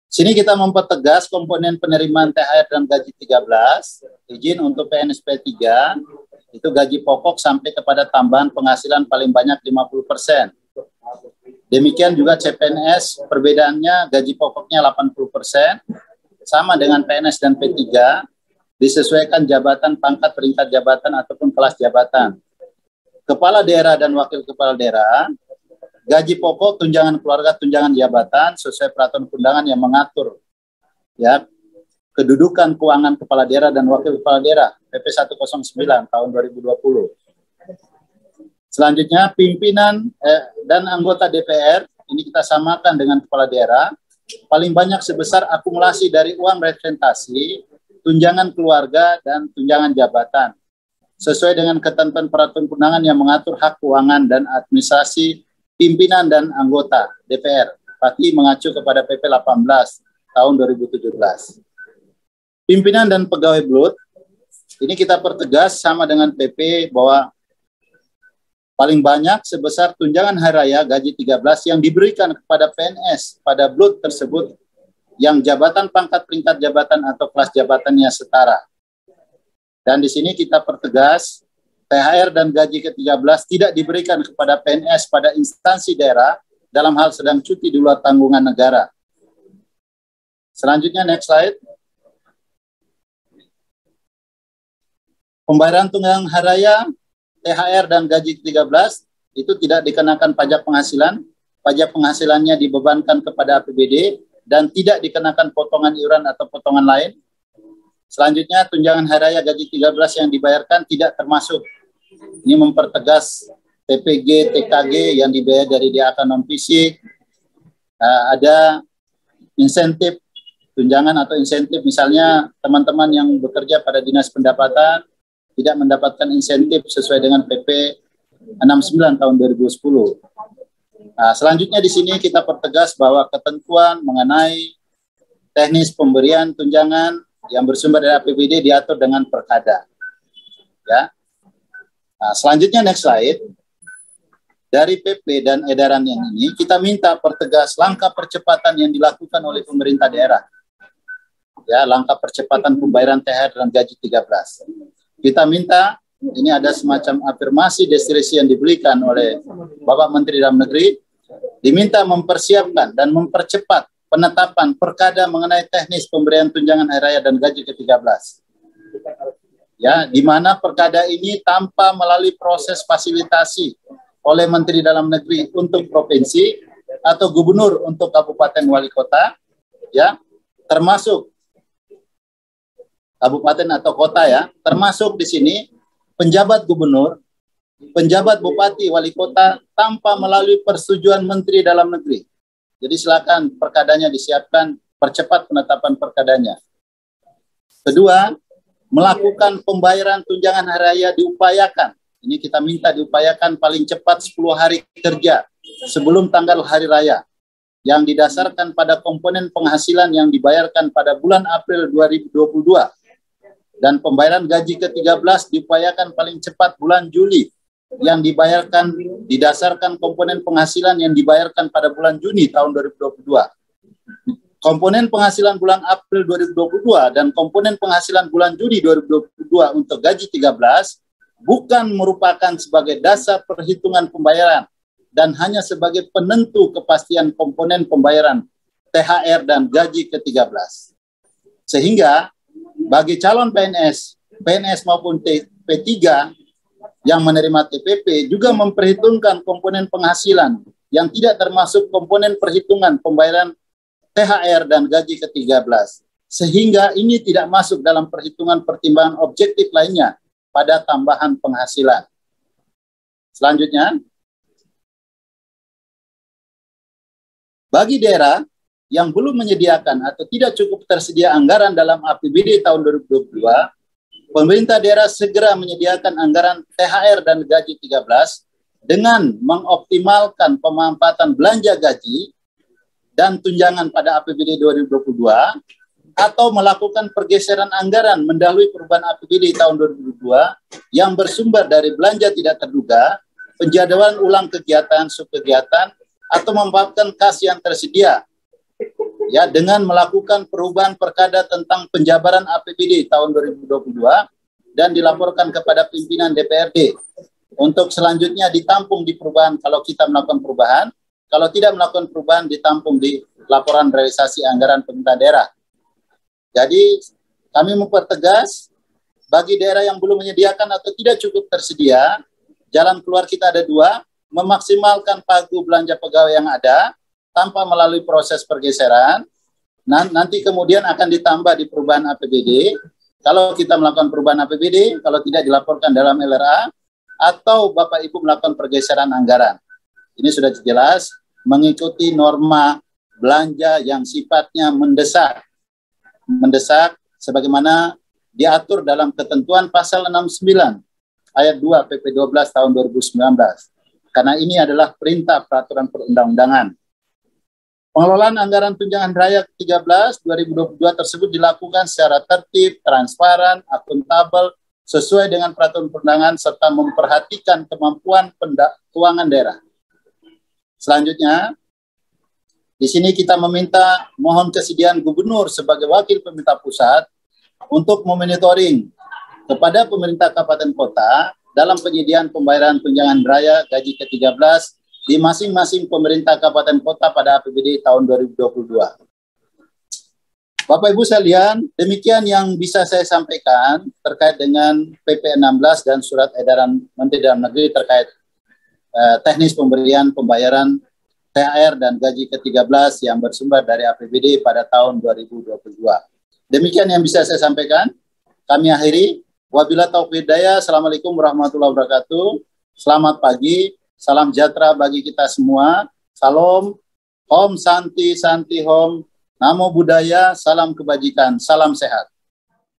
Sini kita mempertegas komponen penerimaan THR dan gaji 13, izin untuk PNS P3, itu gaji pokok sampai kepada tambahan penghasilan paling banyak 50%. Demikian juga CPNS, perbedaannya gaji pokoknya 80%, sama dengan PNS dan P3, disesuaikan jabatan, pangkat, peringkat jabatan, ataupun kelas jabatan. Kepala daerah dan wakil kepala daerah, gaji pokok, tunjangan keluarga, tunjangan jabatan sesuai peraturan undangan yang mengatur ya kedudukan keuangan kepala daerah dan wakil kepala daerah PP 109 tahun 2020. Selanjutnya pimpinan dan anggota DPR ini kita samakan dengan kepala daerah paling banyak sebesar akumulasi dari uang representasi, tunjangan keluarga dan tunjangan jabatan sesuai dengan ketentuan peraturan undangan yang mengatur hak keuangan dan administrasi pimpinan dan anggota DPR, berarti mengacu kepada PP 18 tahun 2017. Pimpinan dan pegawai BLUT, ini kita pertegas sama dengan PP bahwa paling banyak sebesar tunjangan hari raya gaji 13 yang diberikan kepada PNS pada BLUT tersebut yang jabatan, pangkat, peringkat jabatan atau kelas jabatannya setara. Dan di sini kita pertegas THR dan gaji ke-13 tidak diberikan kepada PNS pada instansi daerah dalam hal sedang cuti di luar tanggungan negara. Selanjutnya, next slide. Pembayaran tunjangan hari raya, THR dan gaji ke-13 itu tidak dikenakan pajak penghasilan. Pajak penghasilannya dibebankan kepada APBD dan tidak dikenakan potongan iuran atau potongan lain. Selanjutnya, tunjangan hari raya gaji 13 yang dibayarkan tidak termasuk. Ini mempertegas TPG, TKG yang dibayar dari DAK non-fisik. Ada insentif, tunjangan atau insentif, misalnya teman-teman yang bekerja pada Dinas Pendapatan tidak mendapatkan insentif sesuai dengan PP 69 tahun 2010. Selanjutnya di sini kita pertegas bahwa ketentuan mengenai teknis pemberian tunjangan yang bersumber dari APBD diatur dengan perkada. Ya. Selanjutnya next slide. Dari PP dan edaran yang ini kita minta pertegas langkah percepatan yang dilakukan oleh pemerintah daerah. Ya, langkah percepatan pembayaran THR dan gaji 13. Kita minta ini ada semacam afirmasi destinasi yang diberikan oleh Bapak Menteri Dalam Negeri, diminta mempersiapkan dan mempercepat penetapan perkada mengenai teknis pemberian tunjangan hari raya dan gaji ke-13. Ya, di mana perkada ini tanpa melalui proses fasilitasi oleh Menteri Dalam Negeri untuk provinsi atau gubernur untuk kabupaten wali kota, ya, termasuk kabupaten atau kota ya, termasuk di sini penjabat gubernur, penjabat bupati, wali kota tanpa melalui persetujuan Menteri Dalam Negeri. Jadi silakan perkadanya disiapkan, percepat penetapan perkadanya. Kedua, melakukan pembayaran tunjangan hari raya diupayakan. Ini kita minta diupayakan paling cepat 10 hari kerja sebelum tanggal hari raya yang didasarkan pada komponen penghasilan yang dibayarkan pada bulan April 2022 dan pembayaran gaji ke-13 diupayakan paling cepat bulan Juli yang dibayarkan didasarkan komponen penghasilan yang dibayarkan pada bulan Juni tahun 2022. Komponen penghasilan bulan April 2022 dan komponen penghasilan bulan Juni 2022 untuk gaji 13 bukan merupakan sebagai dasar perhitungan pembayaran dan hanya sebagai penentu kepastian komponen pembayaran THR dan gaji ke-13. Sehingga bagi calon PNS maupun P3 yang menerima TPP juga memperhitungkan komponen penghasilan yang tidak termasuk komponen perhitungan pembayaran THR dan gaji ke-13. Sehingga ini tidak masuk dalam perhitungan pertimbangan objektif lainnya pada tambahan penghasilan. Selanjutnya, bagi daerah yang belum menyediakan atau tidak cukup tersedia anggaran dalam APBD tahun 2022, pemerintah daerah segera menyediakan anggaran THR dan gaji 13 dengan mengoptimalkan pemanfaatan belanja gaji dan tunjangan pada APBD 2022 atau melakukan pergeseran anggaran mendahului perubahan APBD tahun 2022 yang bersumber dari belanja tidak terduga, penjadwalan ulang kegiatan, subkegiatan, atau memanfaatkan kas yang tersedia ya dengan melakukan perubahan perkada tentang penjabaran APBD tahun 2022 dan dilaporkan kepada pimpinan DPRD. Untuk selanjutnya ditampung di perubahan kalau kita melakukan perubahan, kalau tidak melakukan perubahan ditampung di laporan realisasi anggaran pemerintah daerah. Jadi kami mempertegas bagi daerah yang belum menyediakan atau tidak cukup tersedia, jalan keluar kita ada dua, memaksimalkan pagu belanja pegawai yang ada tanpa melalui proses pergeseran. Nanti kemudian akan ditambah di perubahan APBD. Kalau kita melakukan perubahan APBD, kalau tidak dilaporkan dalam LRA, atau Bapak Ibu melakukan pergeseran anggaran. Ini sudah jelas mengikuti norma belanja yang sifatnya mendesak sebagaimana diatur dalam ketentuan pasal 69 ayat 2 PP 12 tahun 2019. Karena ini adalah perintah peraturan perundang-undangan. Pengelolaan anggaran tunjangan raya ke-13 2022 tersebut dilakukan secara tertib, transparan, akuntabel, sesuai dengan peraturan perundangan serta memperhatikan kemampuan keuangan daerah. Selanjutnya, di sini kita meminta mohon kesediaan gubernur sebagai wakil pemerintah pusat untuk memonitoring kepada pemerintah kabupaten kota dalam penyediaan pembayaran tunjangan raya gaji ke-13 di masing-masing pemerintah kabupaten kota pada APBD tahun 2022. Bapak Ibu sekalian, demikian yang bisa saya sampaikan terkait dengan PP 16 dan surat edaran Menteri Dalam Negeri terkait teknis pemberian pembayaran THR dan gaji ke-13 yang bersumber dari APBD pada tahun 2022. Demikian yang bisa saya sampaikan. Kami akhiri. Wabillahi taufiq hidayah. Assalamualaikum warahmatullahi wabarakatuh. Selamat pagi. Salam sejahtera bagi kita semua. Salam. Om Santi Santi Om. Namo Buddhaya, salam kebajikan, salam sehat.